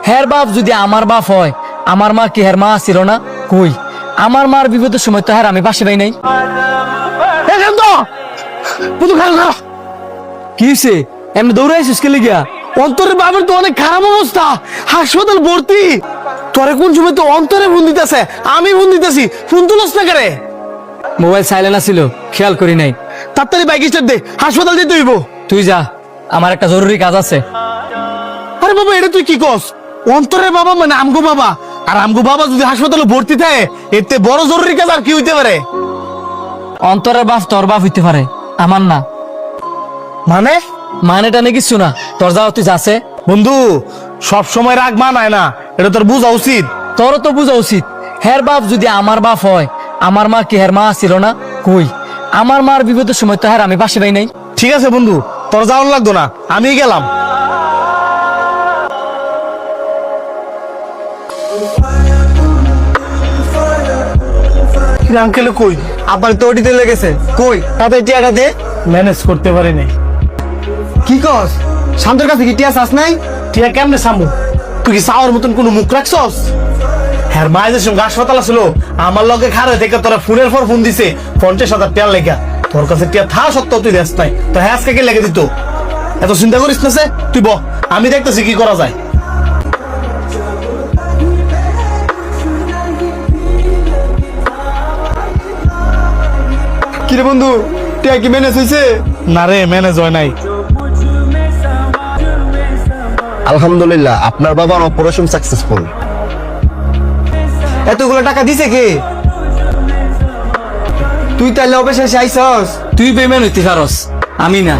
হের বাপ যদি আমার বাপ হয়, আমার মা কি হের মা ছিল না? কই আমার মার বিপদের সময় তো হের আমি পাশে পাই নাই। কি হইছে? এমনি দৌড়ে আইছিস কে লিগা? অন্তরের বাবার তো অনেক খারাপ অবস্থা, হাসপাতাল ভর্তি। তোরে কোন সময় তো অন্তরে ফোন দিতেছে, আমি ফোন দিতেছি, ফোন তুলস না করে। মোবাইল সাইলেন্ট ছিল, খেয়াল করি নাই। তাড়াতাড়ি বাইক স্টার্ট দে, হাসপাতাল যেতে হইব। তুই যা, আমার একটা জরুরি কাজ আছে। আরে বাবা, এটা তুই কি কস? অন্তরের বাবা মানে আমগো বাবা, আর আমগো বাবা যদি হাসপাতালে ভর্তি থাকে, এতে বড় জরুরি কাজ আর কি হইতে পারে? অন্তরের বাপ তোর বাপ হইতে পারে, আমার না। মানে মানেটা নাকি কিছু না, তোর যাও, তুই যাচ্ছে। বন্ধু, সব সময় রাগ মানায় না, এটা তোর বোঝা উচিত। তোরও তো বোঝা উচিত। হের বাপ যদি আমার বাপ হয়, আমার মা কি হের মা ছিল না? কই আমার মার বিপদের সময় তো হের আমি পাশে পাই নাই। ঠিক আছে বন্ধু, তোর যাওয়ার লাগতো না, আমি গেলাম। আঙ্কেল কই? আবার তো ওটিতে লেগেছে। কই তাতে টিয়াটা দে। ম্যানেজ করতে পারিনি। কি কস? শান্তর কাছে কি টিয়া চাস নাই? টিয়া কেমনে সামু? তুই কি চাওয়ার মতন কোনো মুখ রাখছস? হ্যাঁ, মায়ের সঙ্গে হাসপাতাল ছিল, আমার লগে খারে থেকে তোরা ফোনের পর ফোন দিছে 50,000 টিয়া লেখা। তোর কাছে টিয়া থা সত্ত্বেও তুই দেশ নাই, তো হ্যাঁ আজকে কে লেগে দিত? এত চিন্তা করিস না সে, তুই বহ, আমি দেখতেছি কি করা যায়। কিরে বন্ধু, টিয়া কি ম্যানেজ হয়েছে? না রে, ম্যানেজ হয় নাই। আলহামদুলিল্লাহ, আপনার বাবার অপারেশন সাকসেসফুল। এতগুলো টাকা দিছে কে? তুই তাহলে অবশেষে আইসস? তুই পেমেন্ট হইতে পারস, আমি না।